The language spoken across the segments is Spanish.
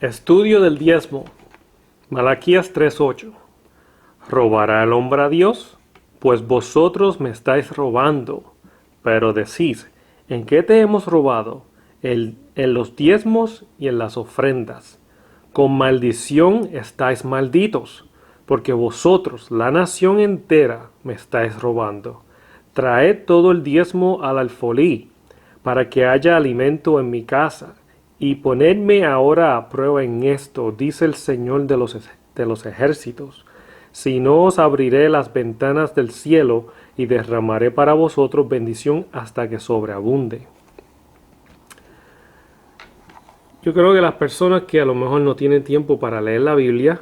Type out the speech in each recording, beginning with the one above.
Estudio del diezmo. Malaquías 3:8. ¿Robará el hombre a Dios? Pues vosotros me estáis robando. Pero decís, ¿en qué te hemos robado? En los diezmos y en las ofrendas. Con maldición estáis malditos, porque vosotros, la nación entera, me estáis robando. Traed todo el diezmo al alfolí, para que haya alimento en mi casa. Y ponedme ahora a prueba en esto, dice el Señor de los ejércitos. Si no, os abriré las ventanas del cielo y derramaré para vosotros bendición hasta que sobreabunde. Yo creo que las personas que a lo mejor no tienen tiempo para leer la Biblia,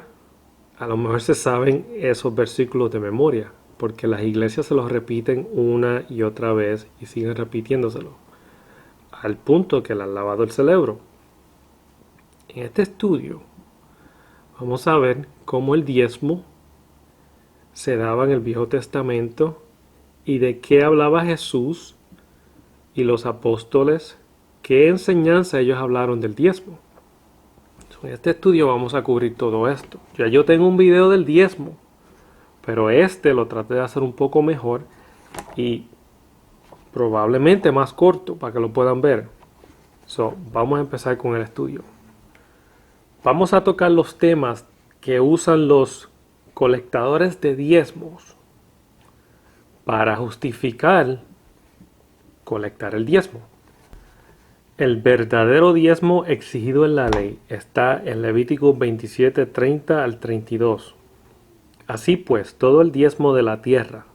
a lo mejor se saben esos versículos de memoria, porque las iglesias se los repiten una y otra vez y siguen repitiéndoselo, al punto que le han lavado el cerebro. En este estudio vamos a ver cómo el diezmo se daba en el Viejo Testamento y de qué hablaba Jesús y los apóstoles, qué enseñanza ellos hablaron del diezmo. En este estudio vamos a cubrir todo esto. Ya yo tengo un video del diezmo, pero este lo traté de hacer un poco mejor y probablemente más corto para que lo puedan ver. Vamos a empezar con el estudio. Vamos a tocar los temas que usan los colectadores de diezmos para justificar colectar el diezmo. El verdadero diezmo exigido en la ley está en Levítico 27:30 al 32. Así pues, todo el diezmo de la tierra,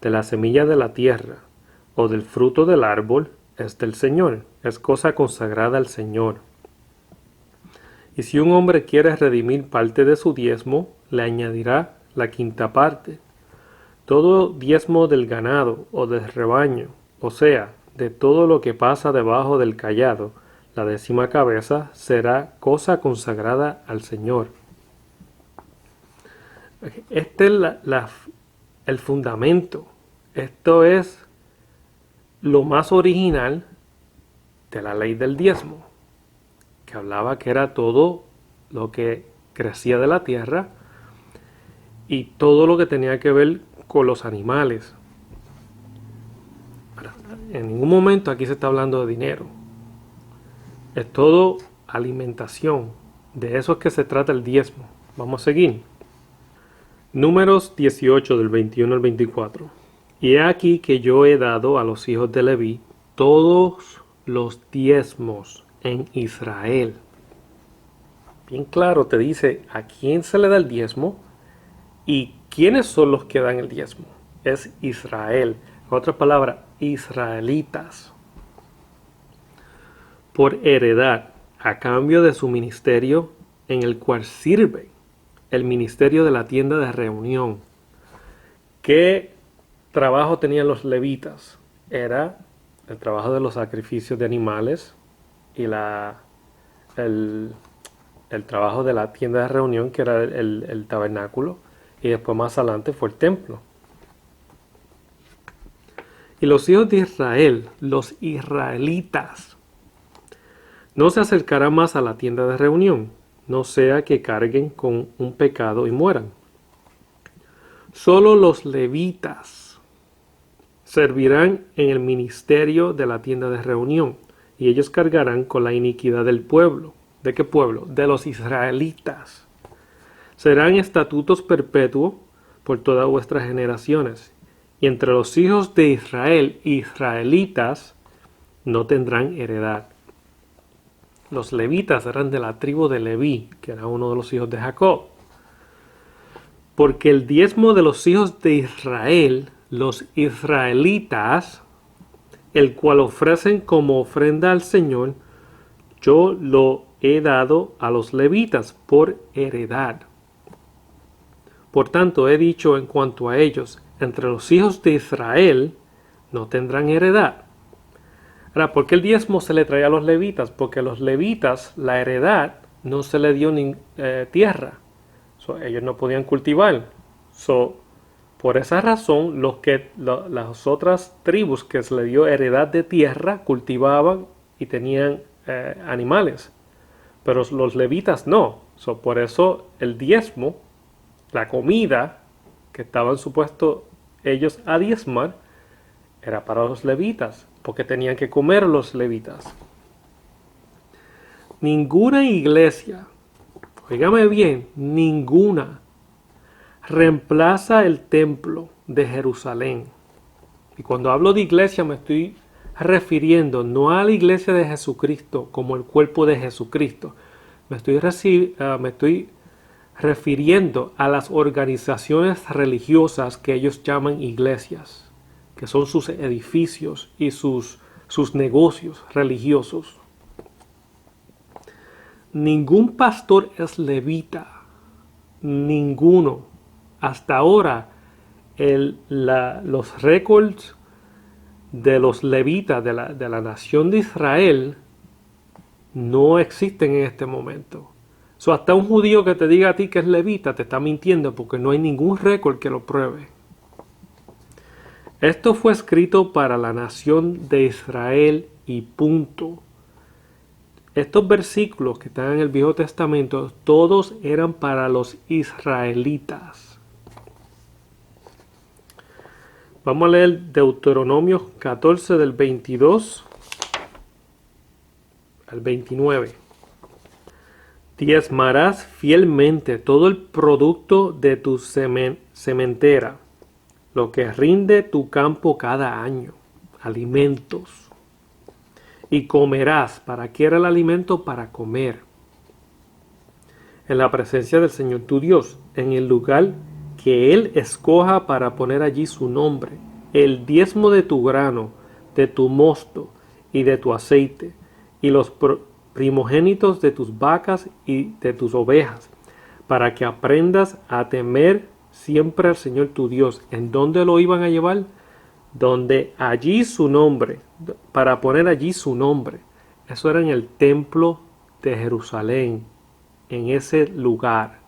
de la semilla de la tierra o del fruto del árbol es del Señor, es cosa consagrada al Señor. Y si un hombre quiere redimir parte de su diezmo, le añadirá la quinta parte. Todo diezmo del ganado o del rebaño, o sea, de todo lo que pasa debajo del cayado, la 10ª cabeza, será cosa consagrada al Señor. Este es el fundamento. Esto es lo más original de la ley del diezmo, que hablaba que era todo lo que crecía de la tierra y todo lo que tenía que ver con los animales. En ningún momento aquí se está hablando de dinero. Es todo alimentación. De eso es que se trata el diezmo. Vamos a seguir. Números 18 del 21 al 24. Y he aquí que yo he dado a los hijos de Leví todos los diezmos en Israel. Bien claro te dice a quién se le da el diezmo y quiénes son los que dan el diezmo. Es Israel. En otras palabras, israelitas. Por heredad, a cambio de su ministerio en el cual sirve el ministerio de la tienda de reunión. ¿Qué trabajo tenían los levitas? Era el trabajo de los sacrificios de animales y el trabajo de la tienda de reunión, que era el tabernáculo, y después más adelante fue el templo. Y los hijos de Israel, los israelitas, no se acercarán más a la tienda de reunión, no sea que carguen con un pecado y mueran. Solo los levitas servirán en el ministerio de la tienda de reunión, y ellos cargarán con la iniquidad del pueblo. ¿De qué pueblo? De los israelitas. Serán estatutos perpetuos por todas vuestras generaciones. Y entre los hijos de Israel, israelitas, no tendrán heredad. Los levitas eran de la tribu de Leví, que era uno de los hijos de Jacob. Porque el diezmo de los hijos de Israel, los israelitas, el cual ofrecen como ofrenda al Señor, yo lo he dado a los levitas por heredad. Por tanto, he dicho en cuanto a ellos, entre los hijos de Israel no tendrán heredad. Ahora, ¿por qué el diezmo se le traía a los levitas? Porque a los levitas la heredad no se le dio ni tierra. Ellos no podían cultivar. Por esa razón, las otras tribus que se le dio heredad de tierra cultivaban y tenían animales. pero los levitas no. Por eso el diezmo, la comida que estaban supuestos ellos a diezmar, era para los levitas, porque tenían que comer los levitas. Ninguna iglesia, óigame bien, ninguna, reemplaza el templo de Jerusalén. Y cuando hablo de iglesia me estoy refiriendo no a la iglesia de Jesucristo como el cuerpo de Jesucristo. Me estoy refiriendo a las organizaciones religiosas que ellos llaman iglesias, que son sus edificios y sus negocios religiosos. Ningún pastor es levita, ninguno. Hasta ahora los récords de los levitas de la nación de Israel no existen en este momento. Hasta un judío que te diga a ti que es levita te está mintiendo porque no hay ningún récord que lo pruebe. Esto fue escrito para la nación de Israel y punto. Estos versículos que están en el Viejo Testamento, todos eran para los israelitas. Vamos a leer Deuteronomio 14 del 22 al 29. Diezmarás fielmente todo el producto de tu sementera, lo que rinde tu campo cada año, alimentos. Y comerás. ¿Para qué era el alimento? Para comer. En la presencia del Señor tu Dios, en el lugar que Él escoja para poner allí su nombre. El diezmo de tu grano, de tu mosto y de tu aceite, y los primogénitos de tus vacas y de tus ovejas, para que aprendas a temer siempre al Señor tu Dios. ¿En dónde lo iban a llevar? Donde allí su nombre, para poner allí su nombre. Eso era en el templo de Jerusalén, en ese lugar.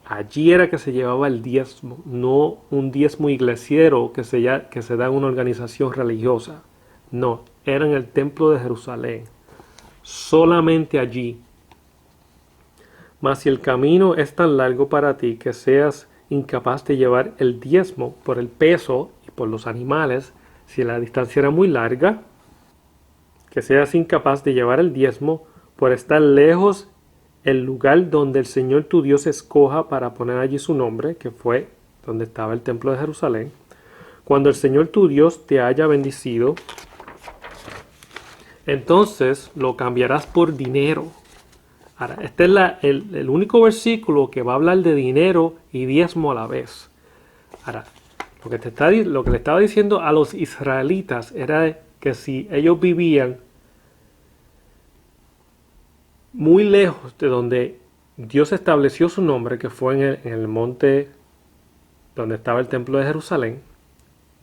Allí era que se llevaba el diezmo, no un diezmo iglesiero que se da en una organización religiosa. No, era en el templo de Jerusalén, solamente allí. Mas si el camino es tan largo para ti que seas incapaz de llevar el diezmo por el peso y por los animales, si la distancia era muy larga, que seas incapaz de llevar el diezmo por estar lejos el lugar donde el Señor tu Dios escoja para poner allí su nombre, que fue donde estaba el templo de Jerusalén. Cuando el Señor tu Dios te haya bendecido, entonces lo cambiarás por dinero. Ahora, este es el único versículo que va a hablar de dinero y diezmo a la vez. Ahora, lo que le estaba diciendo a los israelitas era que si ellos vivían muy lejos de donde Dios estableció su nombre, que fue en el monte donde estaba el templo de Jerusalén,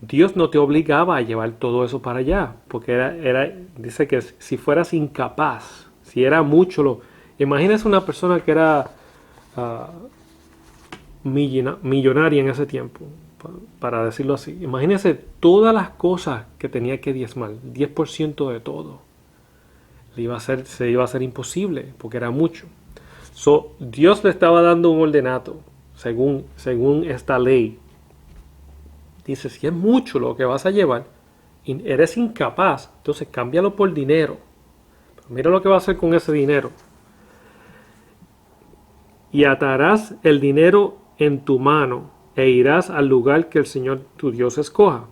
Dios no te obligaba a llevar todo eso para allá, porque dice que si fueras incapaz, si era mucho imagínese una persona que era millonaria en ese tiempo, para decirlo así. Imagínese todas las cosas que tenía que diezmar, 10% de todo. Se iba a hacer imposible, porque era mucho. Dios le estaba dando un ordenato, según esta ley. Dice, si es mucho lo que vas a llevar, y eres incapaz, entonces cámbialo por dinero. Pero mira lo que va a hacer con ese dinero. Y atarás el dinero en tu mano, e irás al lugar que el Señor tu Dios escoja.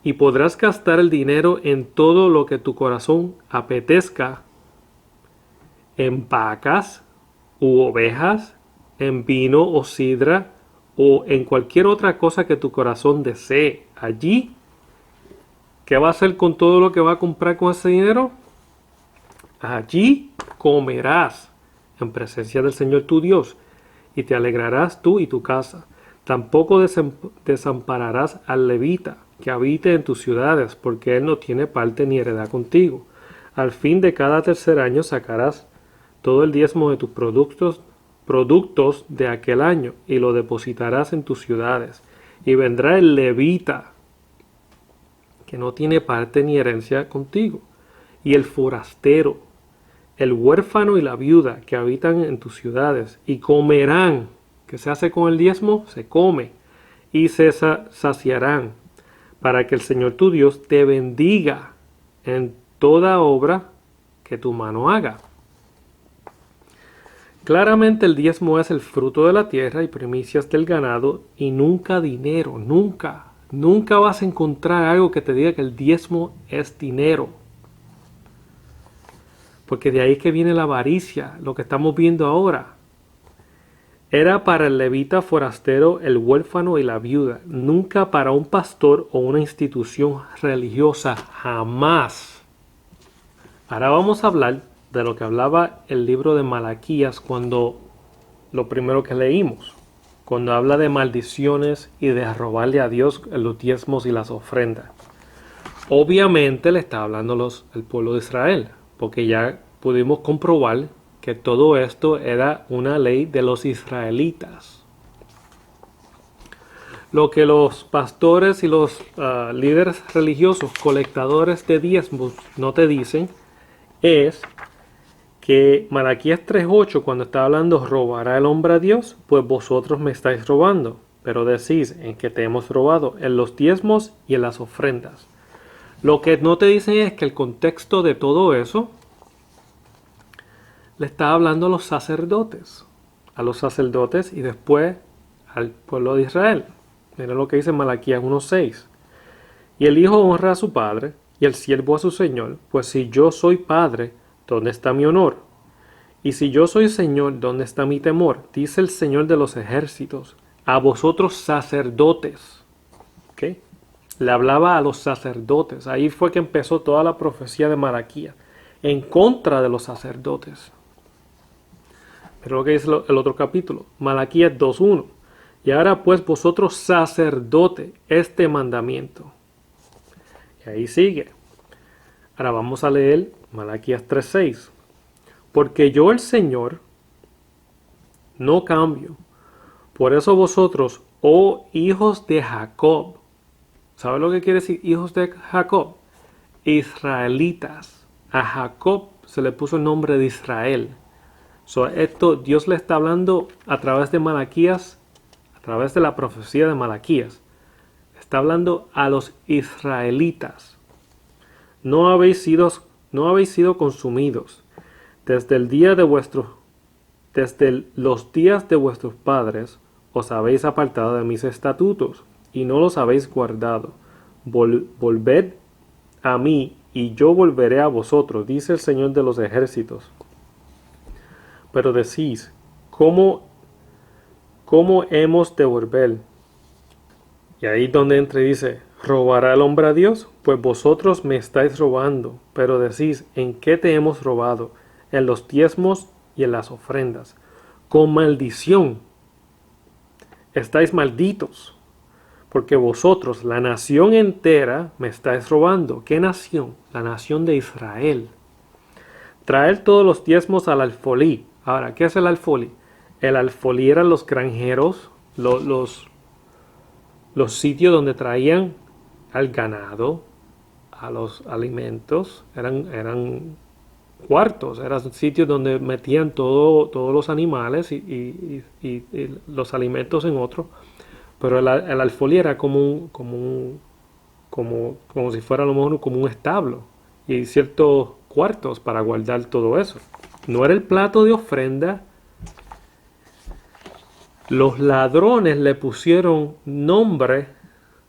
Y podrás gastar el dinero en todo lo que tu corazón apetezca, en vacas u ovejas, en vino o sidra, o en cualquier otra cosa que tu corazón desee. Allí, ¿qué va a hacer con todo lo que va a comprar con ese dinero? Allí comerás en presencia del Señor tu Dios, y te alegrarás tú y tu casa. Tampoco desampararás al levita que habite en tus ciudades, porque él no tiene parte ni heredad contigo. Al fin de cada tercer año sacarás todo el diezmo de tus productos de aquel año, y lo depositarás en tus ciudades. Y vendrá el levita, que no tiene parte ni herencia contigo, y el forastero, el huérfano y la viuda que habitan en tus ciudades, y comerán. ¿Qué se hace con el diezmo? Se come, y se saciarán, para que el Señor tu Dios te bendiga en toda obra que tu mano haga. Claramente el diezmo es el fruto de la tierra y primicias del ganado, y nunca dinero, nunca vas a encontrar algo que te diga que el diezmo es dinero. Porque de ahí que viene la avaricia, lo que estamos viendo ahora. Era para el levita forastero, el huérfano y la viuda, nunca para un pastor o una institución religiosa, jamás. Ahora vamos a hablar de lo que hablaba el libro de Malaquías cuando lo primero que leímos, cuando habla de maldiciones y de robarle a Dios los diezmos y las ofrendas. Obviamente le está hablando el pueblo de Israel, porque ya pudimos comprobar que todo esto era una ley de los israelitas. Lo que los pastores y los líderes religiosos, colectadores de diezmos, no te dicen es que Malaquías 3:8, cuando está hablando robará el hombre a Dios, pues vosotros me estáis robando. Pero decís, ¿en qué te hemos robado? En los diezmos y en las ofrendas. Lo que no te dicen es que el contexto de todo eso le está hablando a los sacerdotes y después al pueblo de Israel. Mira lo que dice Malaquías 1:6. Y el hijo honra a su padre y el siervo a su señor, pues si yo soy padre, ¿dónde está mi honor? Y si yo soy señor, ¿dónde está mi temor? Dice el Señor de los ejércitos, a vosotros sacerdotes. ¿Okay? Le hablaba a los sacerdotes. Ahí fue que empezó toda la profecía de Malaquías, en contra de los sacerdotes. Pero lo que dice el otro capítulo, Malaquías 2:1. Y ahora pues vosotros sacerdote este mandamiento. Y ahí sigue. Ahora vamos a leer Malaquías 3:6. Porque yo el Señor no cambio. Por eso vosotros, oh hijos de Jacob. ¿Sabe lo que quiere decir hijos de Jacob? Israelitas. A Jacob se le puso el nombre de Israel. Esto Dios le está hablando a través de Malaquías, a través de la profecía de Malaquías. Está hablando a los israelitas. No habéis sido consumidos desde los días de vuestros padres os habéis apartado de mis estatutos y no los habéis guardado. Volved a mí y yo volveré a vosotros, dice el Señor de los ejércitos. Pero decís, ¿cómo hemos de volver? Y ahí donde entra y dice, ¿robará el hombre a Dios? Pues vosotros me estáis robando. Pero decís, ¿en qué te hemos robado? En los diezmos y en las ofrendas. Con maldición. Estáis malditos. Porque vosotros, la nación entera, me estáis robando. ¿Qué nación? La nación de Israel. Traer todos los diezmos al alfolí. Ahora, ¿qué es el alfolí? El alfolí eran los granjeros, los sitios donde traían al ganado, a los alimentos, eran cuartos, eran sitios donde metían todos los animales y los alimentos en otro. Pero el alfolí era como si fuera a lo mejor como un establo y ciertos cuartos para guardar todo eso. No era el plato de ofrenda. Los ladrones le pusieron nombre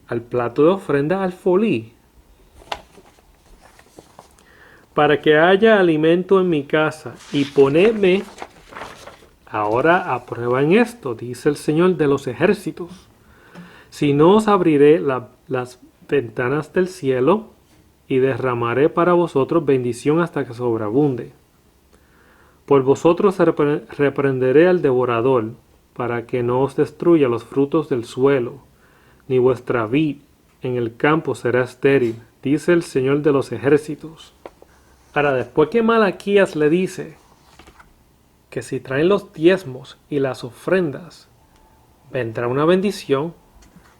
al plato de ofrenda alfolí. Para que haya alimento en mi casa y ponedme ahora a prueba en esto, dice el Señor de los ejércitos. Si no os abriré las ventanas del cielo y derramaré para vosotros bendición hasta que sobreabunde. Por vosotros reprenderé al devorador, para que no os destruya los frutos del suelo, ni vuestra vid en el campo será estéril, dice el Señor de los ejércitos. Ahora, después que Malaquías le dice que si traen los diezmos y las ofrendas, vendrá una bendición.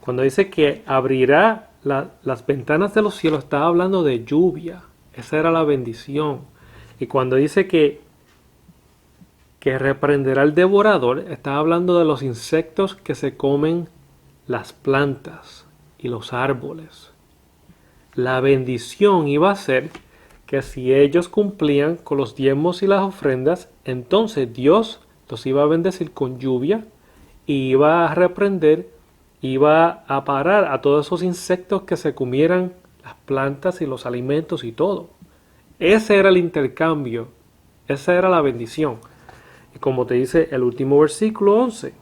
Cuando dice que abrirá las ventanas de los cielos, estaba hablando de lluvia. Esa era la bendición. Y cuando dice que reprenderá al devorador, está hablando de los insectos que se comen las plantas y los árboles. La bendición iba a ser que si ellos cumplían con los diezmos y las ofrendas, entonces Dios los iba a bendecir con lluvia y iba a reprender, iba a parar a todos esos insectos que se comieran las plantas y los alimentos y todo. Ese era el intercambio, esa era la bendición. Y como te dice el último versículo 11,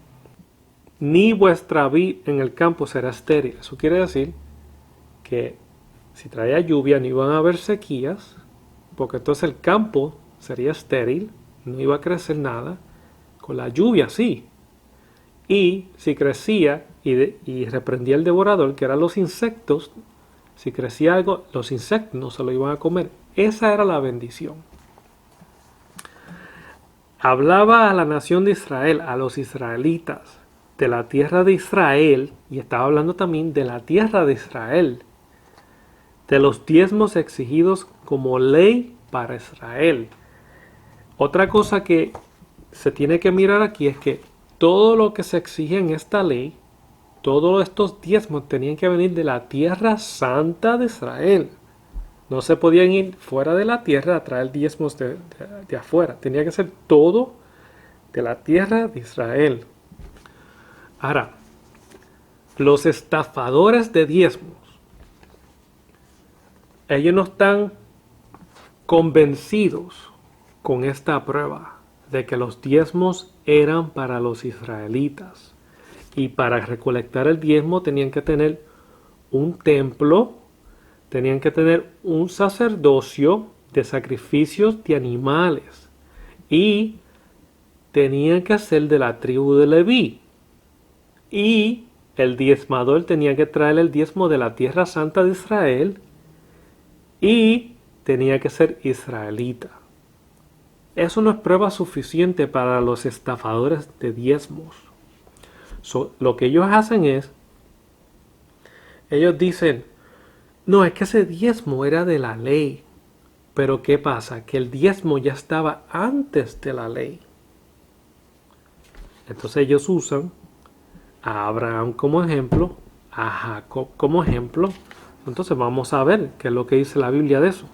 ni vuestra vid en el campo será estéril. Eso quiere decir que si traía lluvia no iban a haber sequías, porque entonces el campo sería estéril, no iba a crecer nada. Con la lluvia sí. Y si crecía y reprendía el devorador, que eran los insectos, si crecía algo, los insectos no se lo iban a comer. Esa era la bendición. Hablaba a la nación de Israel, a los israelitas, de la tierra de Israel, y estaba hablando también de la tierra de Israel, de los diezmos exigidos como ley para Israel. Otra cosa que se tiene que mirar aquí es que todo lo que se exige en esta ley, todos estos diezmos tenían que venir de la tierra santa de Israel. No se podían ir fuera de la tierra a traer diezmos de afuera. Tenía que ser todo de la tierra de Israel. Ahora, los estafadores de diezmos, ellos no están convencidos con esta prueba de que los diezmos eran para los israelitas. Y para recolectar el diezmo tenían que tener un templo, tenían que tener un sacerdocio de sacrificios de animales. Y tenían que ser de la tribu de Leví. Y el diezmador tenía que traer el diezmo de la tierra santa de Israel. Y tenía que ser israelita. Eso no es prueba suficiente para los estafadores de diezmos. Lo que ellos hacen es, ellos dicen, no, es que ese diezmo era de la ley. Pero ¿qué pasa? Que el diezmo ya estaba antes de la ley. Entonces ellos usan a Abraham como ejemplo, a Jacob como ejemplo. Entonces vamos a ver qué es lo que dice la Biblia de eso.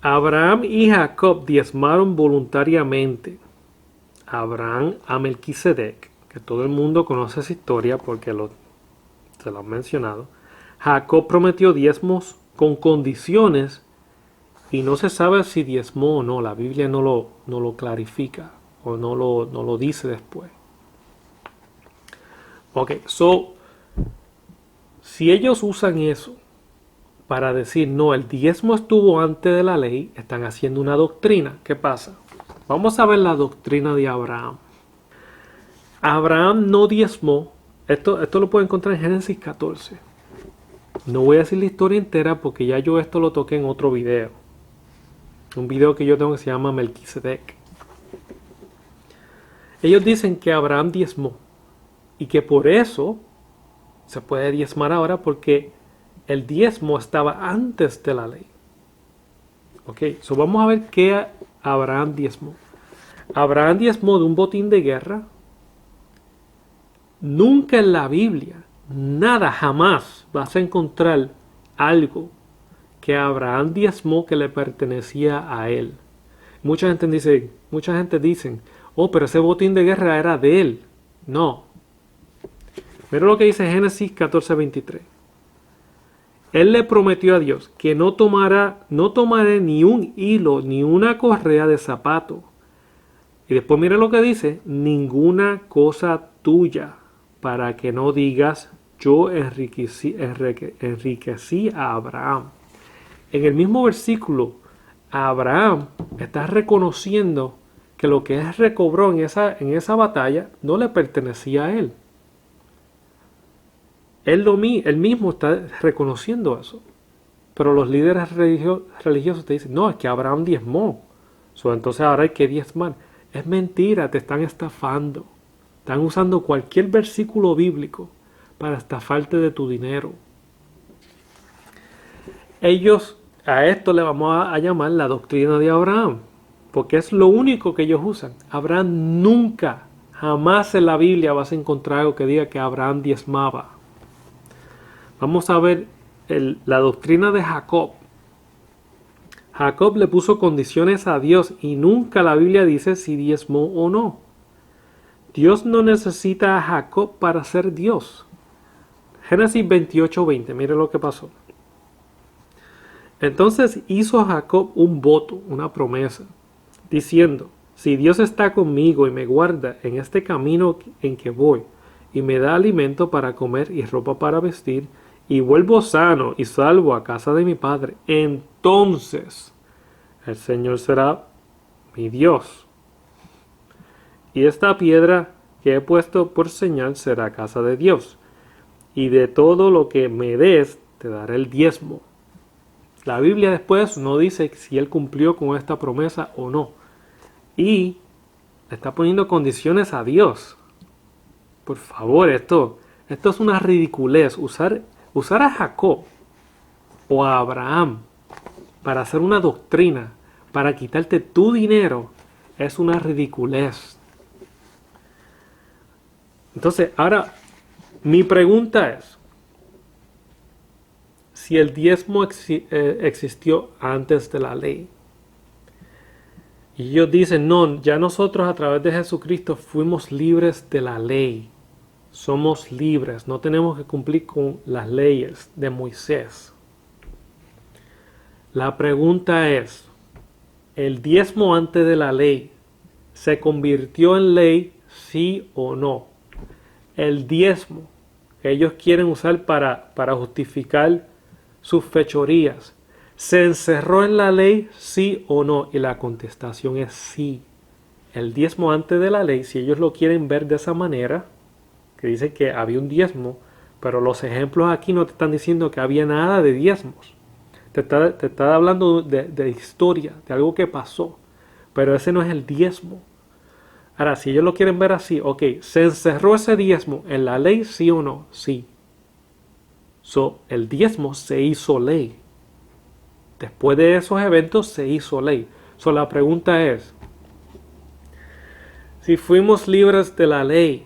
Abraham y Jacob diezmaron voluntariamente. Abraham a Melquisedec, que todo el mundo conoce esa historia porque se lo han mencionado. Jacob prometió diezmos con condiciones y no se sabe si diezmó o no. La Biblia no lo clarifica o no lo dice después. Ok, si ellos usan eso para decir, no, el diezmo estuvo antes de la ley, están haciendo una doctrina. ¿Qué pasa? Vamos a ver la doctrina de Abraham. Abraham no diezmó. Esto lo pueden encontrar en Génesis 14. No voy a decir la historia entera porque ya yo esto lo toqué en otro video. Un video que yo tengo que se llama Melquisedec. Ellos dicen que Abraham diezmó y que por eso se puede diezmar ahora porque el diezmo estaba antes de la ley. Ok, vamos a ver qué Abraham diezmó. Abraham diezmó de un botín de guerra. Nunca en la Biblia, nada, jamás vas a encontrar algo que Abraham diezmó que le pertenecía a él. Mucha gente dice, oh, pero ese botín de guerra era de él. No. Mira lo que dice Génesis 14:23. Él le prometió a Dios que no tomaré ni un hilo ni una correa de zapato. Y después mira lo que dice, ninguna cosa tuya, para que no digas, yo enriquecí a Abraham. En el mismo versículo, Abraham está reconociendo que lo que él recobró en esa batalla no le pertenecía a él. Él mismo está reconociendo eso. Pero los líderes religiosos te dicen, no, es que Abraham diezmó. Entonces ahora hay que diezmar. Es mentira, te están estafando. Están usando cualquier versículo bíblico para estafarte de tu dinero. Ellos A esto le vamos a llamar la doctrina de Abraham, porque es lo único que ellos usan. Abraham nunca, jamás en la Biblia vas a encontrar algo que diga que Abraham diezmaba. Vamos a ver la doctrina de Jacob. Jacob le puso condiciones a Dios y nunca la Biblia dice si diezmó o no. Dios no necesita a Jacob para ser Dios. Génesis 28:20, mire lo que pasó. Entonces hizo Jacob un voto, una promesa, diciendo: si Dios está conmigo y me guarda en este camino en que voy, y me da alimento para comer y ropa para vestir, y vuelvo sano y salvo a casa de mi padre, entonces el Señor será mi Dios. Y esta piedra que he puesto por señal será casa de Dios. Y de todo lo que me des, te daré el diezmo. La Biblia después no dice si él cumplió con esta promesa o no. Y le está poniendo condiciones a Dios. Por favor, esto es una ridiculez. Usar a Jacob o a Abraham para hacer una doctrina, para quitarte tu dinero, es una ridiculez. Entonces, ahora, mi pregunta es, si el diezmo existió antes de la ley, y ellos dicen, no, ya nosotros a través de Jesucristo fuimos libres de la ley, somos libres, no tenemos que cumplir con las leyes de Moisés. La pregunta es, ¿el diezmo antes de la ley se convirtió en ley, sí o no? El diezmo que ellos quieren usar para justificar sus fechorías, ¿se encerró en la ley, sí o no? Y la contestación es sí. El diezmo antes de la ley, si ellos lo quieren ver de esa manera, que dice que había un diezmo, pero los ejemplos aquí no te están diciendo que había nada de diezmos. Te está hablando de historia, de algo que pasó, pero ese no es el diezmo. Ahora, si ellos lo quieren ver así, ok, ¿se encerró ese diezmo en la ley, sí o no? Sí. El diezmo se hizo ley. Después de esos eventos se hizo ley. La pregunta es, si fuimos libres de la ley,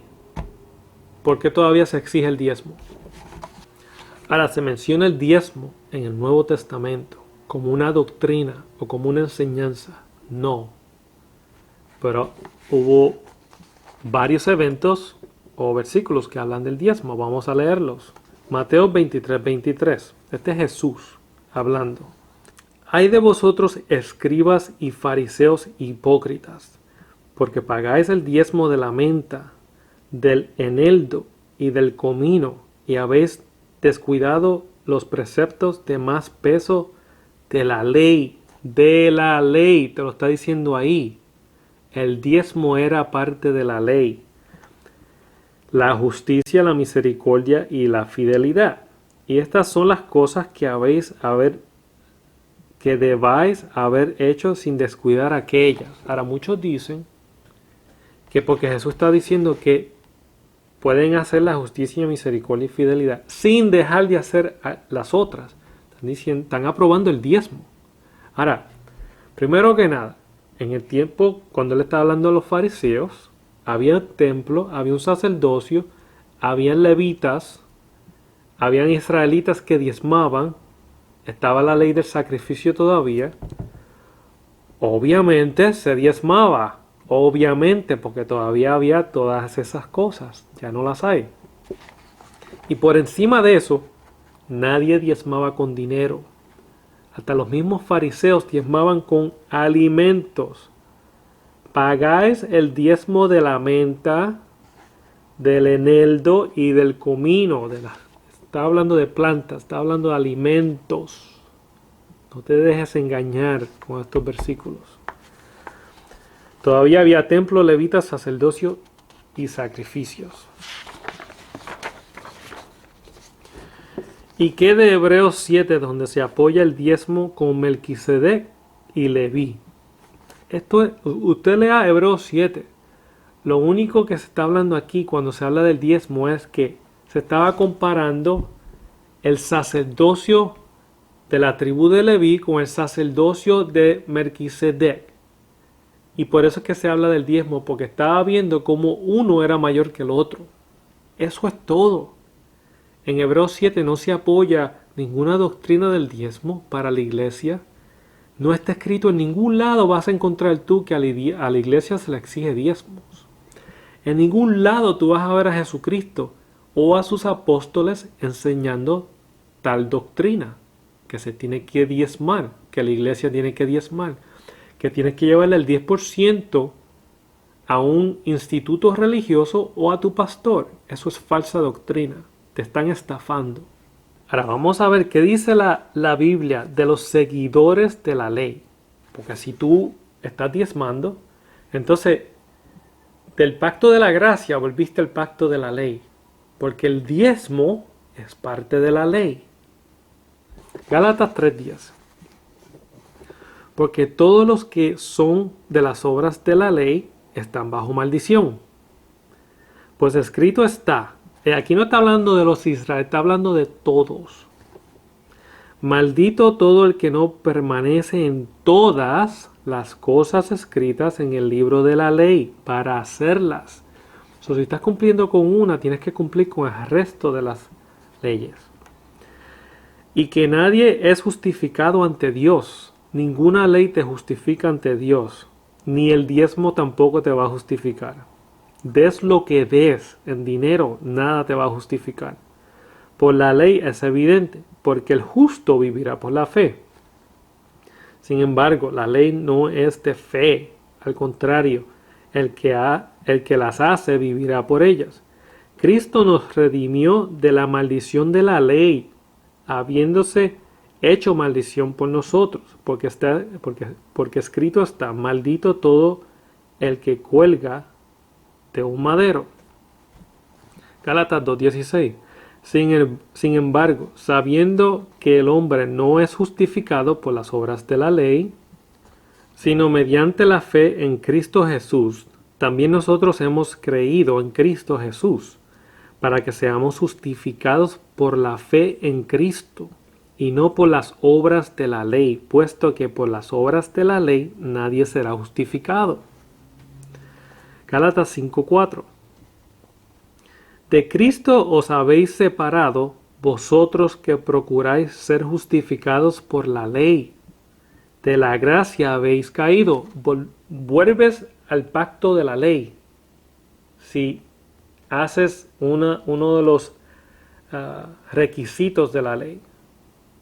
¿por qué todavía se exige el diezmo? Ahora, se menciona el diezmo en el Nuevo Testamento como una doctrina o como una enseñanza. No. Pero hubo varios eventos o versículos que hablan del diezmo. Vamos a leerlos. Mateo 23:23. Este es Jesús hablando. Hay de vosotros escribas y fariseos hipócritas, porque pagáis el diezmo de la menta, del eneldo y del comino, y habéis descuidado los preceptos de más peso de la ley. De la ley, te lo está diciendo ahí. El diezmo era parte de la ley. La justicia, la misericordia y la fidelidad. Y estas son las cosas que debáis haber hecho sin descuidar aquellas. Ahora, muchos dicen que porque Jesús está diciendo que pueden hacer la justicia, misericordia y fidelidad sin dejar de hacer las otras. Están aprobando el diezmo. Ahora, primero que nada, en el tiempo cuando él estaba hablando a los fariseos, había un templo, había un sacerdocio, habían levitas, habían israelitas que diezmaban, estaba la ley del sacrificio todavía. Obviamente se diezmaba, obviamente, porque todavía había todas esas cosas, ya no las hay. Y por encima de eso, nadie diezmaba con dinero. Hasta los mismos fariseos diezmaban con alimentos. Pagáis el diezmo de la menta, del eneldo y del comino. Está hablando de plantas, está hablando de alimentos. No te dejes engañar con estos versículos. Todavía había templo, levitas, sacerdocio y sacrificios. ¿Y qué de Hebreos 7, donde se apoya el diezmo con Melquisedec y Leví? Usted lea Hebreos 7. Lo único que se está hablando aquí cuando se habla del diezmo es que se estaba comparando el sacerdocio de la tribu de Leví con el sacerdocio de Melquisedec. Y por eso es que se habla del diezmo, porque estaba viendo cómo uno era mayor que el otro. Eso es todo. En Hebreos 7 no se apoya ninguna doctrina del diezmo para la iglesia. No está escrito en ningún lado vas a encontrar tú que a la iglesia se le exige diezmos. En ningún lado tú vas a ver a Jesucristo o a sus apóstoles enseñando tal doctrina, que se tiene que diezmar, que la iglesia tiene que diezmar, que tienes que llevarle el 10% a un instituto religioso o a tu pastor. Eso es falsa doctrina. Te están estafando. Ahora vamos a ver qué dice la Biblia de los seguidores de la ley. Porque si tú estás diezmando, entonces del pacto de la gracia volviste al pacto de la ley. Porque el diezmo es parte de la ley. Gálatas 3:10. Porque todos los que son de las obras de la ley están bajo maldición. Pues escrito está, aquí no está hablando de los Israel, está hablando de todos. Maldito todo el que no permanece en todas las cosas escritas en el libro de la ley para hacerlas. So, si estás cumpliendo con una, tienes que cumplir con el resto de las leyes. Y que nadie es justificado ante Dios. Ninguna ley te justifica ante Dios. Ni el diezmo tampoco te va a justificar. Des lo que des en dinero, nada te va a justificar. Por la ley es evidente, porque el justo vivirá por la fe. Sin embargo, la ley no es de fe. Al contrario, el que las hace vivirá por ellas. Cristo nos redimió de la maldición de la ley, habiéndose hecho maldición por nosotros, porque escrito está, maldito todo el que cuelga de un madero. Gálatas 2:16. Sin embargo, sabiendo que el hombre no es justificado por las obras de la ley, sino mediante la fe en Cristo Jesús, también nosotros hemos creído en Cristo Jesús, para que seamos justificados por la fe en Cristo, y no por las obras de la ley, puesto que por las obras de la ley nadie será justificado. Gálatas 5:4. De Cristo os habéis separado, vosotros que procuráis ser justificados por la ley. De la gracia habéis caído. Vuelves al pacto de la ley. Si haces uno de los requisitos de la ley.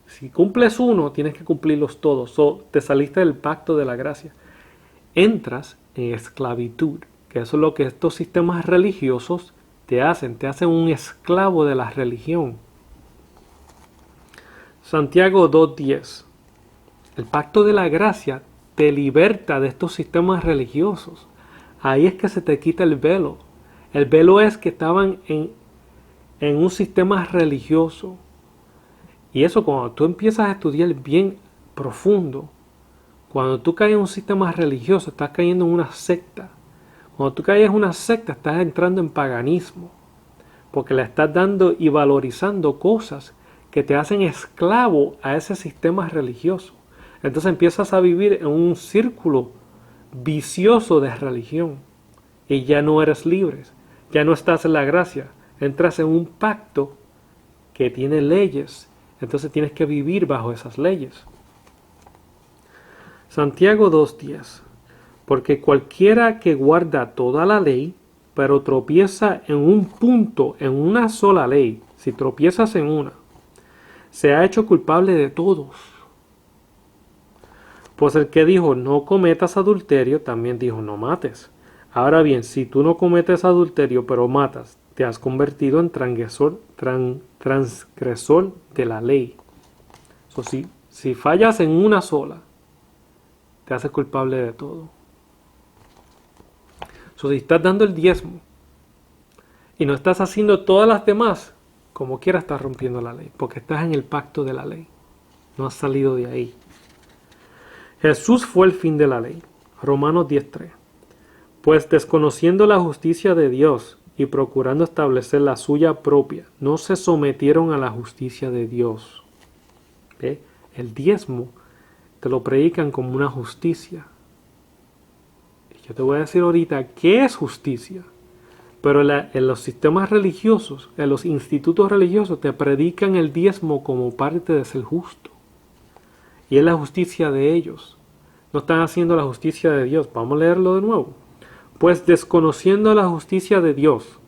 Si cumples uno, tienes que cumplirlos todos. Te saliste del pacto de la gracia. Entras en esclavitud, que eso es lo que estos sistemas religiosos te hacen un esclavo de la religión. Santiago 2:10. El pacto de la gracia te liberta de estos sistemas religiosos. Ahí es que se te quita el velo. El velo es que estaban en un sistema religioso. Y eso cuando tú empiezas a estudiar bien profundo, cuando tú caes en un sistema religioso, estás cayendo en una secta. Cuando tú caes en una secta, estás entrando en paganismo, porque le estás dando y valorizando cosas que te hacen esclavo a ese sistema religioso. Entonces empiezas a vivir en un círculo vicioso de religión y ya no eres libre, ya no estás en la gracia, entras en un pacto que tiene leyes, entonces tienes que vivir bajo esas leyes. Santiago 2:10. Porque cualquiera que guarda toda la ley, pero tropieza en un punto, en una sola ley, si tropiezas en una, se ha hecho culpable de todos. Pues el que dijo no cometas adulterio, también dijo no mates. Ahora bien, si tú no cometes adulterio, pero matas, te has convertido en transgresor de la ley. Si fallas en una sola, te haces culpable de todo. Si estás dando el diezmo y no estás haciendo todas las demás, como quiera estás rompiendo la ley, porque estás en el pacto de la ley. No has salido de ahí. Jesús fue el fin de la ley. Romanos 10:3. Pues desconociendo la justicia de Dios y procurando establecer la suya propia, no se sometieron a la justicia de Dios. ¿Ve? el diezmo, te lo predican como una justicia. Y yo te voy a decir ahorita qué es justicia. Pero en los sistemas religiosos, en los institutos religiosos, te predican el diezmo como parte de ser justo. Y es la justicia de ellos. No están haciendo la justicia de Dios. Vamos a leerlo de nuevo. Pues desconociendo la justicia de Dios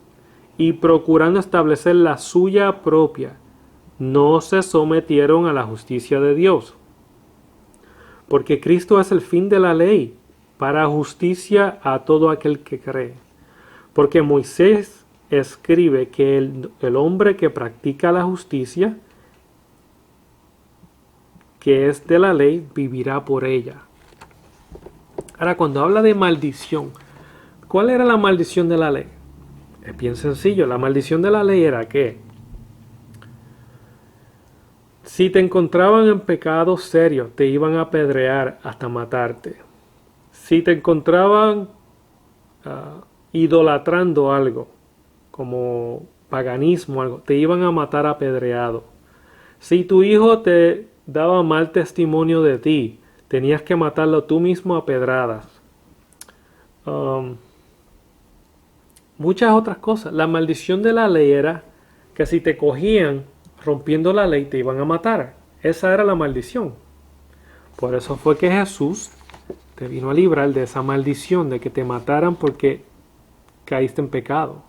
y procurando establecer la suya propia, no se sometieron a la justicia de Dios. Porque Cristo es el fin de la ley, para justicia a todo aquel que cree. Porque Moisés escribe que el hombre que practica la justicia, que es de la ley, vivirá por ella. Ahora, cuando habla de maldición, ¿cuál era la maldición de la ley? Es bien sencillo. La maldición de la ley era que si te encontraban en pecado serio, te iban a apedrear hasta matarte. Si te encontraban idolatrando algo, como paganismo, algo, te iban a matar apedreado. Si tu hijo te daba mal testimonio de ti, tenías que matarlo tú mismo a pedradas. Muchas otras cosas. La maldición de la ley era que si te cogían rompiendo la ley te iban a matar. Esa era la maldición. Por eso fue que Jesús te vino a librar de esa maldición de que te mataran porque caíste en pecado.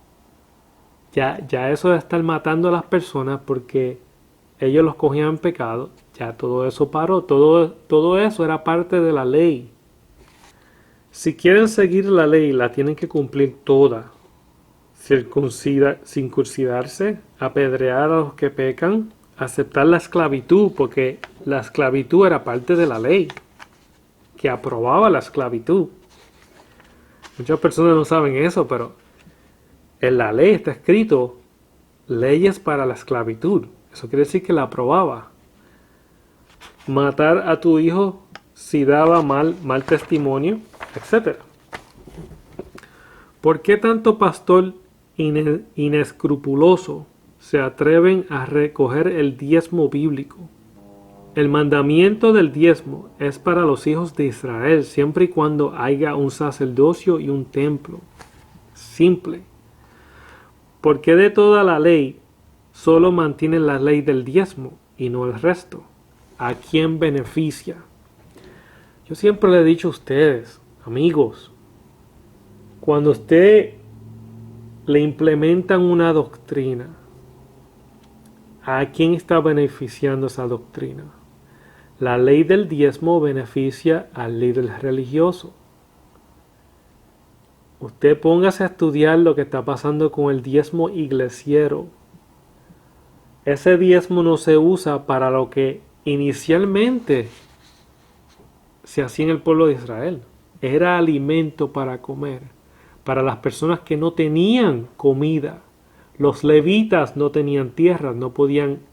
Ya eso de estar matando a las personas porque ellos los cogían en pecado, ya todo eso paró. Todo eso era parte de la ley. Si quieren seguir la ley, la tienen que cumplir toda. Circuncidarse, apedrear a los que pecan, aceptar la esclavitud, porque la esclavitud era parte de la ley, que aprobaba la esclavitud. Muchas personas no saben eso, pero en la ley está escrito leyes para la esclavitud. Eso quiere decir que la aprobaba. Matar a tu hijo si daba mal testimonio, etc. ¿Por qué tanto pastor inescrupuloso se atreven a recoger el diezmo bíblico? El mandamiento del diezmo es para los hijos de Israel siempre y cuando haya un sacerdocio y un templo. Simple. ¿Por qué de toda la ley solo mantienen la ley del diezmo y no el resto? ¿A quién beneficia? Yo siempre le he dicho a ustedes, amigos, cuando usted le implementan una doctrina, ¿a quién está beneficiando esa doctrina? La ley del diezmo beneficia al líder religioso. Usted póngase a estudiar lo que está pasando con el diezmo iglesiero. Ese diezmo no se usa para lo que inicialmente se hacía en el pueblo de Israel. Era alimento para comer, para las personas que no tenían comida. Los levitas no tenían tierra, no podían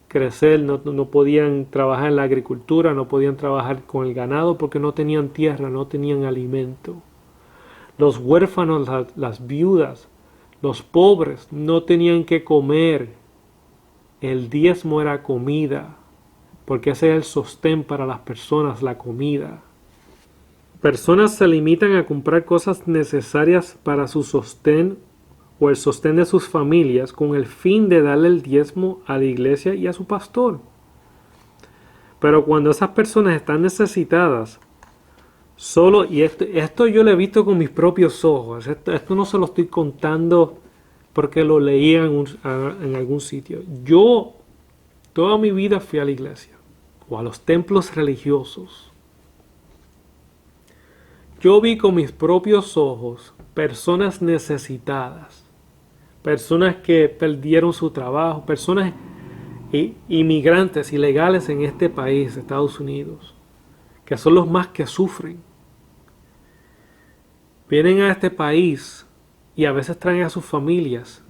crecer, no podían trabajar en la agricultura, no podían trabajar con el ganado porque no tenían tierra, no tenían alimento. Los huérfanos, las viudas, los pobres no tenían que comer. El diezmo era comida, porque ese es el sostén para las personas, la comida. Personas se limitan a comprar cosas necesarias para su sostén o el sostén de sus familias con el fin de darle el diezmo a la iglesia y a su pastor. Pero cuando esas personas están necesitadas, y esto yo lo he visto con mis propios ojos, esto no se lo estoy contando porque lo leía en algún sitio. Yo toda mi vida fui a la iglesia o a los templos religiosos. Yo vi con mis propios ojos personas necesitadas, personas que perdieron su trabajo, personas inmigrantes ilegales en este país, Estados Unidos, que son los más que sufren. Vienen a este país y a veces traen a sus familias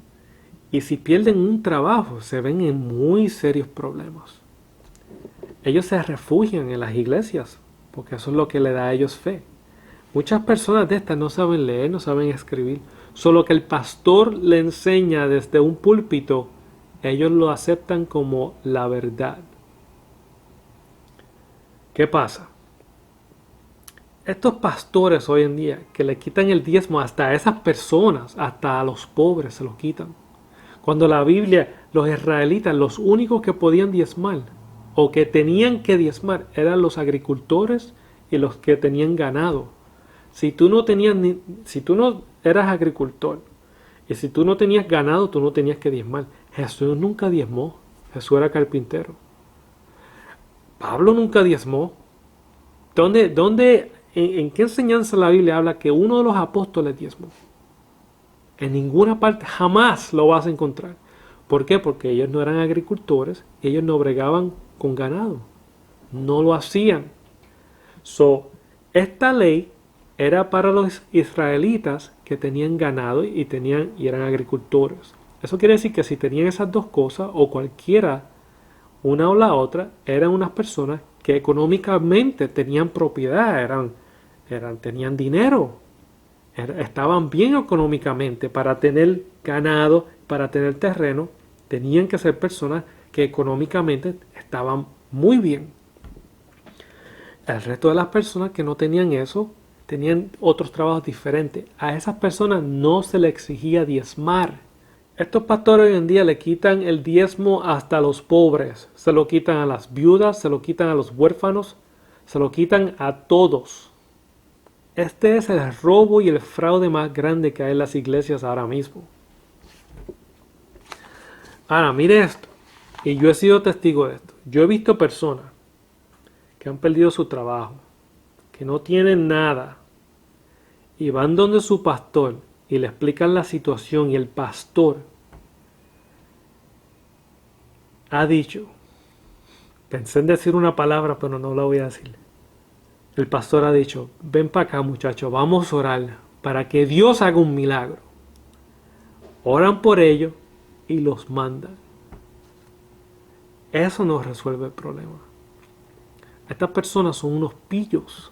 y si pierden un trabajo se ven en muy serios problemas. Ellos se refugian en las iglesias porque eso es lo que le da a ellos fe. Muchas personas de estas no saben leer, no saben escribir. Solo que el pastor le enseña desde un púlpito, ellos lo aceptan como la verdad. ¿Qué pasa? Estos pastores hoy en día que le quitan el diezmo hasta a esas personas, hasta a los pobres se los quitan. Cuando la Biblia, los israelitas, los únicos que podían diezmar o que tenían que diezmar eran los agricultores y los que tenían ganado. Si tú no eras agricultor y si tú no tenías ganado, tú no tenías que diezmar. Jesús nunca diezmó. Jesús era carpintero. Pablo nunca diezmó. ¿En qué enseñanza la Biblia habla que uno de los apóstoles diezmó? En ninguna parte, jamás lo vas a encontrar. ¿Por qué? Porque ellos no eran agricultores, ellos no bregaban con ganado. No lo hacían. Esta ley era para los israelitas que tenían ganado y eran agricultores. Eso quiere decir que si tenían esas dos cosas, o cualquiera, una o la otra, eran unas personas que económicamente tenían propiedad, tenían dinero, estaban bien económicamente para tener ganado, para tener terreno, tenían que ser personas que económicamente estaban muy bien. El resto de las personas que no tenían eso, tenían otros trabajos diferentes. A esas personas no se les exigía diezmar. Estos pastores hoy en día le quitan el diezmo hasta a los pobres. Se lo quitan a las viudas, se lo quitan a los huérfanos, se lo quitan a todos. Este es el robo y el fraude más grande que hay en las iglesias ahora mismo. Ahora, mire esto. Y yo he sido testigo de esto. Yo he visto personas que han perdido su trabajo, que no tienen nada, y van donde su pastor y le explican la situación, y el pastor ha dicho, pensé en decir una palabra pero no la voy a decir. El pastor ha dicho, ven para acá muchachos, vamos a orar para que Dios haga un milagro. Oran por ellos y los mandan. Eso no resuelve el problema. Estas personas son unos pillos.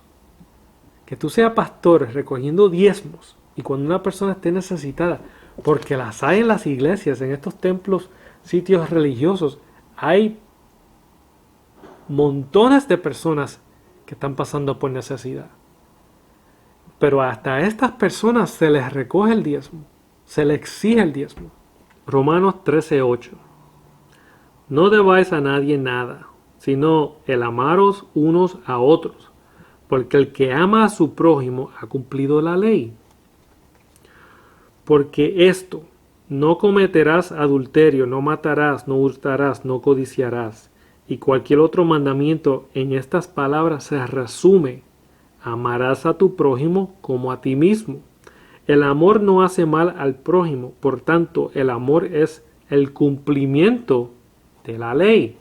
Que tú seas pastor recogiendo diezmos y cuando una persona esté necesitada, porque las hay en las iglesias, en estos templos, sitios religiosos, hay montones de personas que están pasando por necesidad. Pero hasta a estas personas se les recoge el diezmo, se les exige el diezmo. Romanos 13:8. No debáis a nadie nada, sino el amaros unos a otros, porque el que ama a su prójimo ha cumplido la ley. Porque esto, no cometerás adulterio, no matarás, no hurtarás, no codiciarás, y cualquier otro mandamiento en estas palabras se resume: amarás a tu prójimo como a ti mismo. El amor no hace mal al prójimo, por tanto, el amor es el cumplimiento de la ley.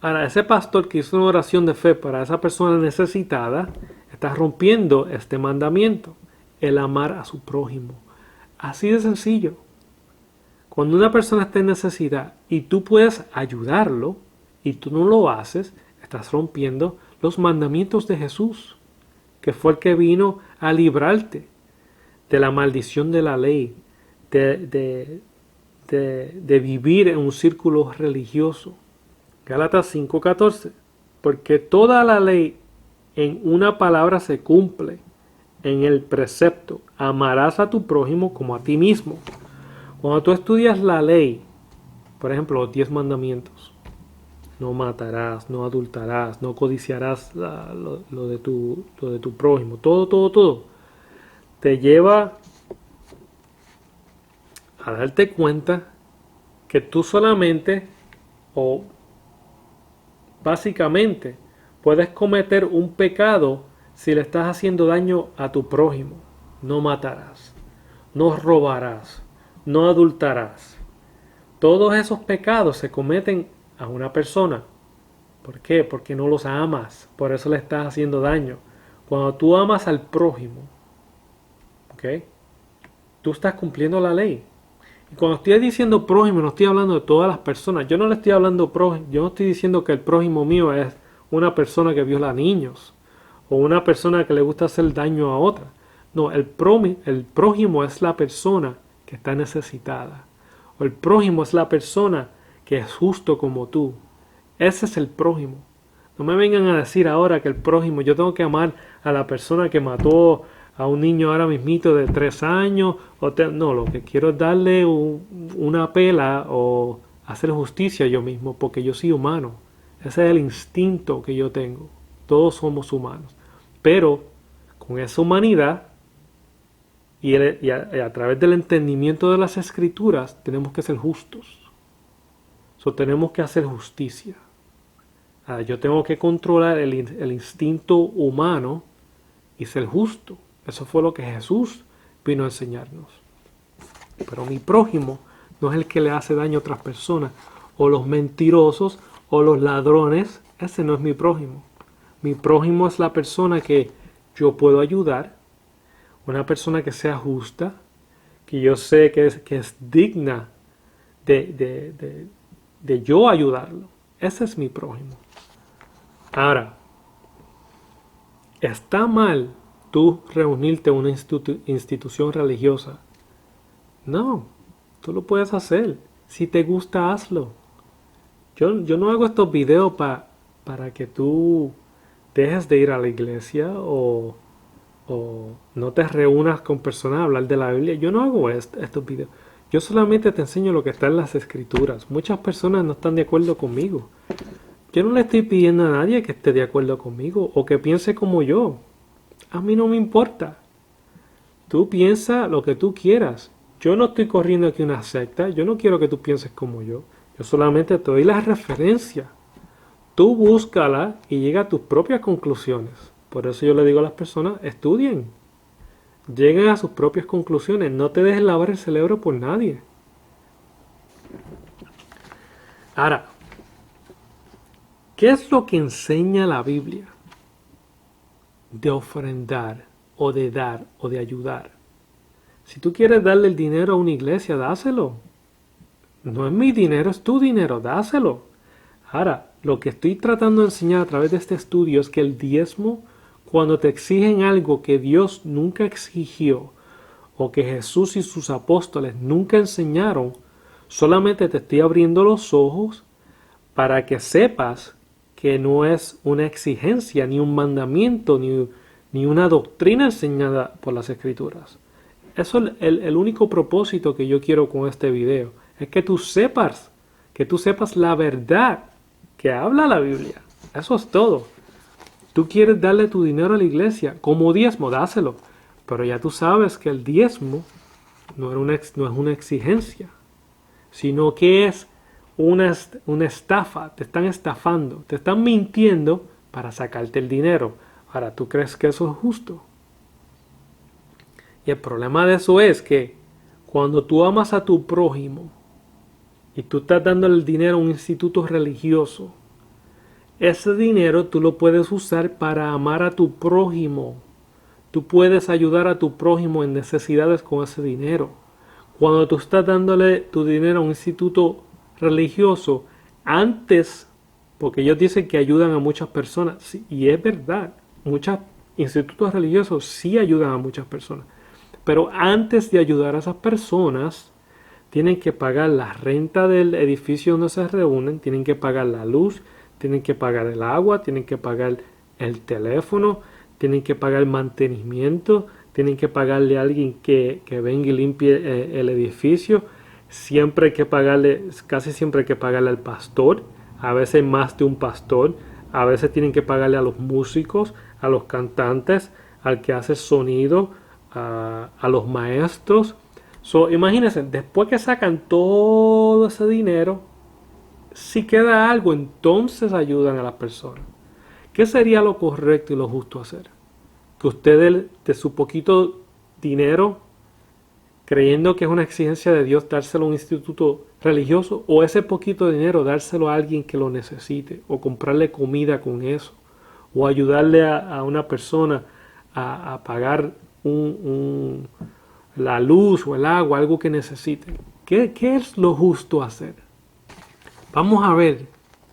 Ahora, ese pastor que hizo una oración de fe para esa persona necesitada, está rompiendo este mandamiento, el amar a su prójimo. Así de sencillo. Cuando una persona está en necesidad y tú puedes ayudarlo y tú no lo haces, estás rompiendo los mandamientos de Jesús, que fue el que vino a librarte de la maldición de la ley, de vivir en un círculo religioso. Gálatas 5:14. Porque toda la ley en una palabra se cumple, en el precepto: amarás a tu prójimo como a ti mismo. Cuando tú estudias la ley, por ejemplo, los 10 mandamientos: no matarás, no adulterarás, no codiciarás lo de tu prójimo, todo, te lleva a darte cuenta que tú solamente, o básicamente, puedes cometer un pecado si le estás haciendo daño a tu prójimo. No matarás, no robarás, no adulterarás. Todos esos pecados se cometen a una persona. ¿Por qué? Porque no los amas, por eso le estás haciendo daño. Cuando tú amas al prójimo, ¿ok?, tú estás cumpliendo la ley. Y cuando estoy diciendo prójimo, no estoy hablando de todas las personas. Yo no le estoy hablando prójimo. Yo no estoy diciendo que el prójimo mío es una persona que viola niños o una persona que le gusta hacer daño a otra. No, el prójimo es la persona que está necesitada. O el prójimo es la persona que es justo como tú. Ese es el prójimo. No me vengan a decir ahora que el prójimo, yo tengo que amar a la persona que mató a un niño ahora mismito de 3 años. No, lo que quiero es darle una pela o hacer justicia yo mismo, porque yo soy humano. Ese es el instinto que yo tengo. Todos somos humanos. Pero con esa humanidad y a través del entendimiento de las escrituras tenemos que ser justos. Tenemos que hacer justicia. Yo tengo que controlar el instinto humano y ser justo. Eso fue lo que Jesús vino a enseñarnos. Pero mi prójimo no es el que le hace daño a otras personas, o los mentirosos, o los ladrones. Ese no es mi prójimo. Mi prójimo es la persona que yo puedo ayudar, una persona que sea justa, que yo sé que es digna de yo ayudarlo. Ese es mi prójimo. Ahora, ¿está mal tú reunirte en una institución religiosa? No, tú lo puedes hacer. Si te gusta, hazlo. Yo no hago estos videos para que tú dejes de ir a la iglesia o no te reúnas con personas a hablar de la Biblia. Yo no hago estos videos. Yo solamente te enseño lo que está en las escrituras. Muchas personas no están de acuerdo conmigo. Yo no le estoy pidiendo a nadie que esté de acuerdo conmigo o que piense como yo. A mí no me importa. Tú piensa lo que tú quieras. Yo no estoy corriendo aquí una secta. Yo no quiero que tú pienses como yo. Yo solamente te doy la referencia. Tú búscala y llega a tus propias conclusiones. Por eso yo le digo a las personas, estudien. Lleguen a sus propias conclusiones. No te dejes lavar el cerebro por nadie. Ahora, ¿qué es lo que enseña la Biblia de ofrendar o de dar o de ayudar? Si tú quieres darle el dinero a una iglesia, dáselo. No es mi dinero, es tu dinero, dáselo. Ahora, lo que estoy tratando de enseñar a través de este estudio es que el diezmo, cuando te exigen algo que Dios nunca exigió o que Jesús y sus apóstoles nunca enseñaron, solamente te estoy abriendo los ojos para que sepas que no es una exigencia, ni un mandamiento, ni una doctrina enseñada por las Escrituras. Eso es el único propósito que yo quiero con este video. Es que tú sepas la verdad que habla la Biblia. Eso es todo. Tú quieres darle tu dinero a la iglesia como diezmo, dáselo. Pero ya tú sabes que el diezmo no es una exigencia, sino que es una estafa. Te están estafando, te están mintiendo para sacarte el dinero. Ahora, ¿tú crees que eso es justo? Y el problema de eso es que cuando tú amas a tu prójimo y tú estás dándole el dinero a un instituto religioso, ese dinero tú lo puedes usar para amar a tu prójimo. Tú puedes ayudar a tu prójimo en necesidades con ese dinero. Cuando tú estás dándole tu dinero a un instituto religioso, antes, porque ellos dicen que ayudan a muchas personas, sí, y es verdad, muchos institutos religiosos sí ayudan a muchas personas, pero antes de ayudar a esas personas, tienen que pagar la renta del edificio donde se reúnen, tienen que pagar la luz, tienen que pagar el agua, tienen que pagar el teléfono, tienen que pagar el mantenimiento, tienen que pagarle a alguien que venga y limpie el edificio. Siempre hay que pagarle, casi siempre hay que pagarle al pastor, a veces más de un pastor, a veces tienen que pagarle a los músicos, a los cantantes, al que hace sonido, a los maestros. Imagínense, después que sacan todo ese dinero, si queda algo, entonces ayudan a las personas. ¿Qué sería lo correcto y lo justo hacer? Que ustedes de su poquito dinero, creyendo que es una exigencia de Dios dárselo a un instituto religioso, o ese poquito dinero dárselo a alguien que lo necesite, o comprarle comida con eso, o ayudarle a una persona a pagar la luz o el agua, algo que necesite. ¿Qué es lo justo hacer? Vamos a ver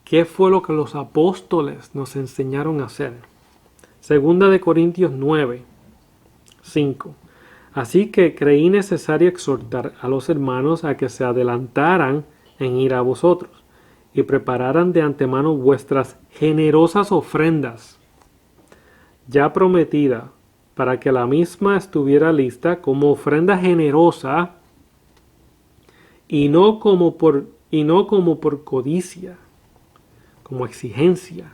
qué fue lo que los apóstoles nos enseñaron a hacer. Segunda de Corintios 9, 5. Así que creí necesario exhortar a los hermanos a que se adelantaran en ir a vosotros, y prepararan de antemano vuestras generosas ofrendas, ya prometida, para que la misma estuviera lista como ofrenda generosa y no como por codicia, como exigencia.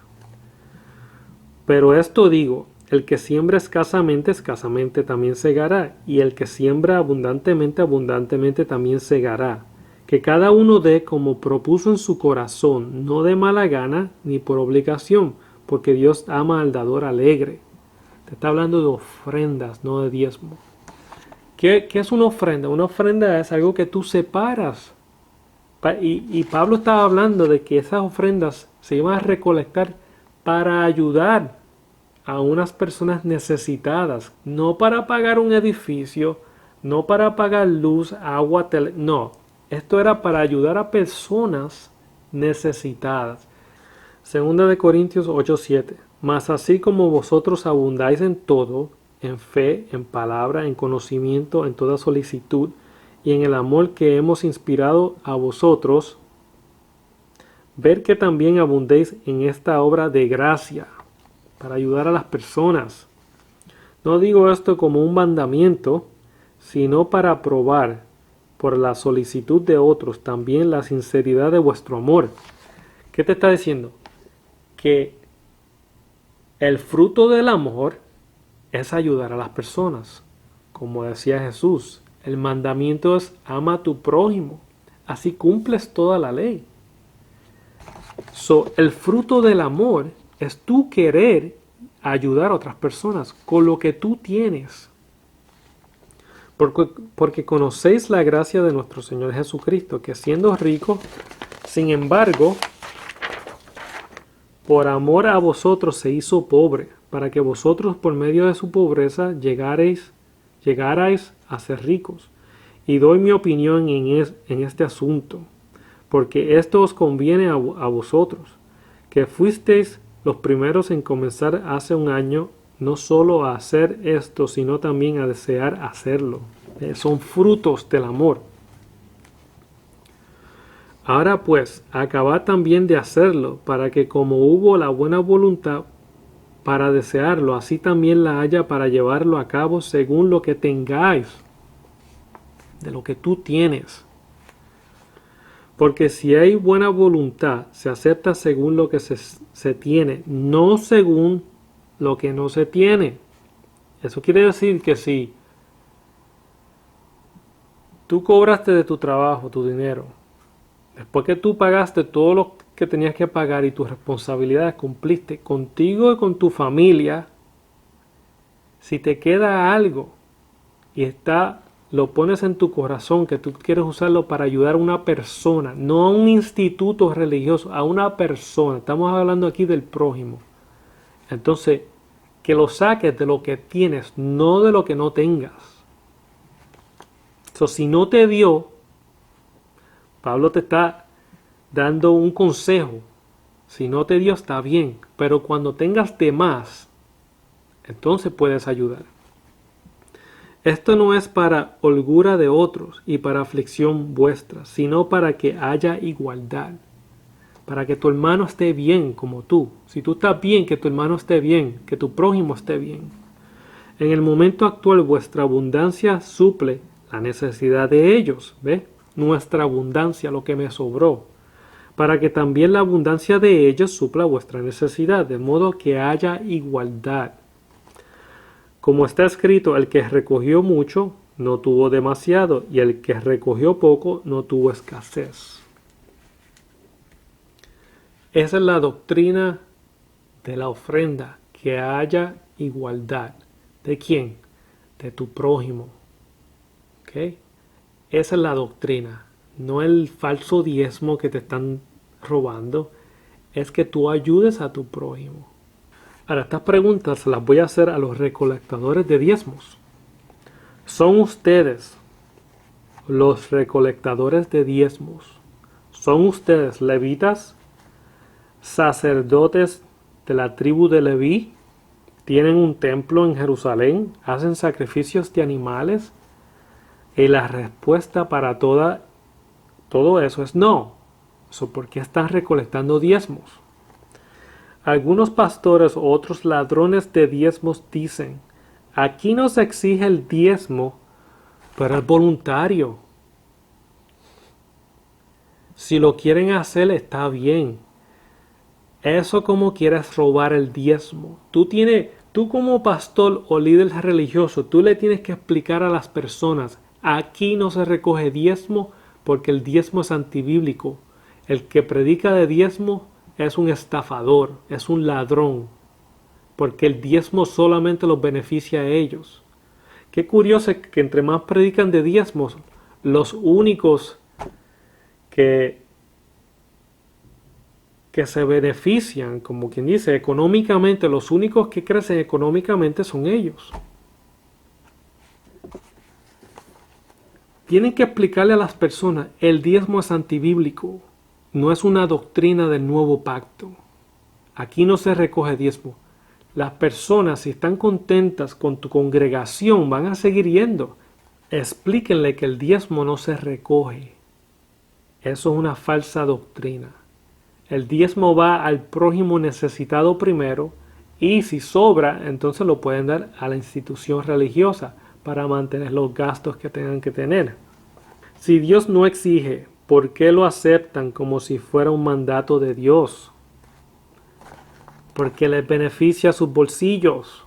Pero esto digo, el que siembra escasamente, escasamente también segará, y el que siembra abundantemente, abundantemente también segará. Que cada uno dé como propuso en su corazón, no de mala gana ni por obligación, porque Dios ama al dador alegre. Te está hablando de ofrendas, no de diezmo. ¿Qué es una ofrenda? Una ofrenda es algo que tú separas. Y Pablo estaba hablando de que esas ofrendas se iban a recolectar para ayudar a unas personas necesitadas, no para pagar un edificio, no para pagar luz, agua, no. Esto era para ayudar a personas necesitadas. Segunda de Corintios 8:7. Mas así como vosotros abundáis en todo, en fe, en palabra, en conocimiento, en toda solicitud, y en el amor que hemos inspirado a vosotros, ver que también abundéis en esta obra de gracia, para ayudar a las personas. No digo esto como un mandamiento, sino para probar por la solicitud de otros también la sinceridad de vuestro amor. ¿Qué te está diciendo? Que el fruto del amor es ayudar a las personas. Como decía Jesús, el mandamiento es ama a tu prójimo. Así cumples toda la ley. El fruto del amor es tu querer ayudar a otras personas con lo que tú tienes. Porque conocéis la gracia de nuestro Señor Jesucristo, que siendo rico, sin embargo, por amor a vosotros se hizo pobre, para que vosotros por medio de su pobreza llegarais a ser ricos. Y doy mi opinión en este asunto, porque esto os conviene a vosotros, que fuisteis los primeros en comenzar hace un año, no solo a hacer esto, sino también a desear hacerlo. Son frutos del amor. Ahora pues, acabad también de hacerlo, para que como hubo la buena voluntad para desearlo, así también la haya para llevarlo a cabo según lo que tengáis, de lo que tú tienes. Porque si hay buena voluntad, se acepta según lo que se tiene, no según lo que no se tiene. Eso quiere decir que si tú cobraste de tu trabajo tu dinero, después que tú pagaste todo lo que tenías que pagar y tus responsabilidades cumpliste contigo y con tu familia, si te queda algo y lo pones en tu corazón que tú quieres usarlo para ayudar a una persona, no a un instituto religioso, a una persona. Estamos hablando aquí del prójimo. Entonces, que lo saques de lo que tienes, no de lo que no tengas. Si no te dio, Pablo te está dando un consejo. Si no te dio, está bien. Pero cuando tengas de más, entonces puedes ayudar. Esto no es para holgura de otros y para aflicción vuestra, sino para que haya igualdad. Para que tu hermano esté bien como tú. Si tú estás bien, que tu hermano esté bien, que tu prójimo esté bien. En el momento actual vuestra abundancia suple la necesidad de ellos. ¿Ve? Nuestra abundancia, lo que me sobró. Para que también la abundancia de ellos supla vuestra necesidad, de modo que haya igualdad. Como está escrito, el que recogió mucho no tuvo demasiado, y el que recogió poco no tuvo escasez. Esa es la doctrina de la ofrenda, que haya igualdad. ¿De quién? De tu prójimo. ¿Ok? Esa es la doctrina, no el falso diezmo que te están robando, es que tú ayudes a tu prójimo. Ahora, estas preguntas las voy a hacer a los recolectadores de diezmos. ¿Son ustedes los recolectadores de diezmos? ¿Son ustedes levitas, sacerdotes de la tribu de Leví? ¿Tienen un templo en Jerusalén? ¿Hacen sacrificios de animales? Y la respuesta para todo eso es no. ¿Por qué están recolectando diezmos? Algunos pastores o otros ladrones de diezmos dicen, aquí no se exige el diezmo, pero es voluntario. Si lo quieren hacer, está bien. Eso como quieres robar el diezmo. Tú como pastor o líder religioso, tú le tienes que explicar a las personas, aquí no se recoge diezmo porque el diezmo es antibíblico. El que predica de diezmo es un estafador, es un ladrón, porque el diezmo solamente los beneficia a ellos. Qué curioso es que entre más predican de diezmos, los únicos que se benefician, como quien dice, económicamente, los únicos que crecen económicamente son ellos. Tienen que explicarle a las personas, el diezmo es antibíblico, no es una doctrina del nuevo pacto. Aquí no se recoge diezmo. Las personas, si están contentas con tu congregación, van a seguir yendo. Explíquenle que el diezmo no se recoge. Eso es una falsa doctrina. El diezmo va al prójimo necesitado primero y si sobra, entonces lo pueden dar a la institución religiosa para mantener los gastos que tengan que tener. Si Dios no exige, ¿por qué lo aceptan como si fuera un mandato de Dios? Porque les beneficia a sus bolsillos.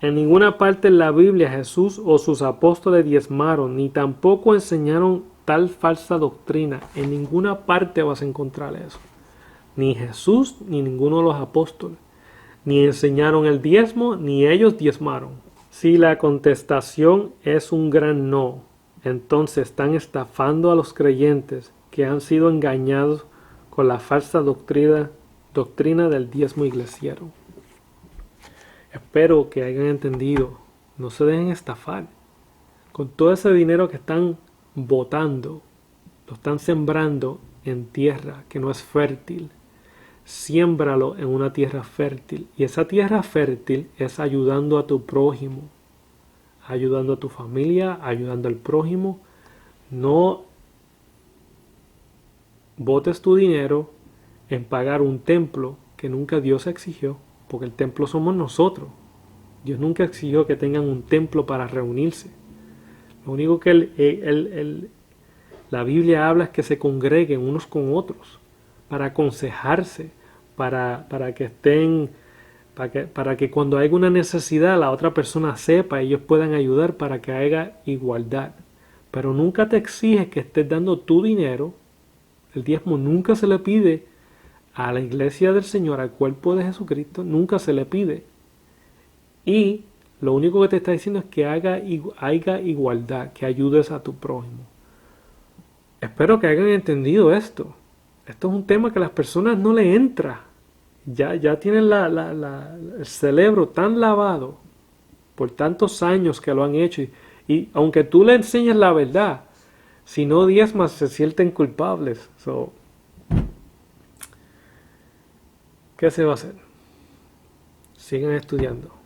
En ninguna parte en la Biblia Jesús o sus apóstoles diezmaron, ni tampoco enseñaron tal falsa doctrina. En ninguna parte vas a encontrar eso. Ni Jesús ni ninguno de los apóstoles. Ni enseñaron el diezmo, ni ellos diezmaron. Si la contestación es un gran no, entonces están estafando a los creyentes que han sido engañados con la falsa doctrina del diezmo iglesiero. Espero que hayan entendido. No se dejen estafar. Con todo ese dinero que están botando, lo están sembrando en tierra que no es fértil. Siémbralo en una tierra fértil. Y esa tierra fértil es ayudando a tu prójimo, ayudando a tu familia, ayudando al prójimo. No botes tu dinero en pagar un templo que nunca Dios exigió, porque el templo somos nosotros. Dios nunca exigió que tengan un templo para reunirse. Lo único que la Biblia habla es que se congreguen unos con otros para aconsejarse, para que estén, para que cuando haya una necesidad la otra persona sepa, ellos puedan ayudar para que haya igualdad. Pero nunca te exige que estés dando tu dinero. El diezmo nunca se le pide a la iglesia del Señor, al cuerpo de Jesucristo, nunca se le pide. Y lo único que te está diciendo es que haya igualdad, que ayudes a tu prójimo. Espero que hayan entendido esto. Esto es un tema que a las personas no le entra. Ya tienen el cerebro tan lavado por tantos años que lo han hecho. Y aunque tú le enseñes la verdad, si no diezmas se sienten culpables. ¿Qué se va a hacer? Sigan estudiando.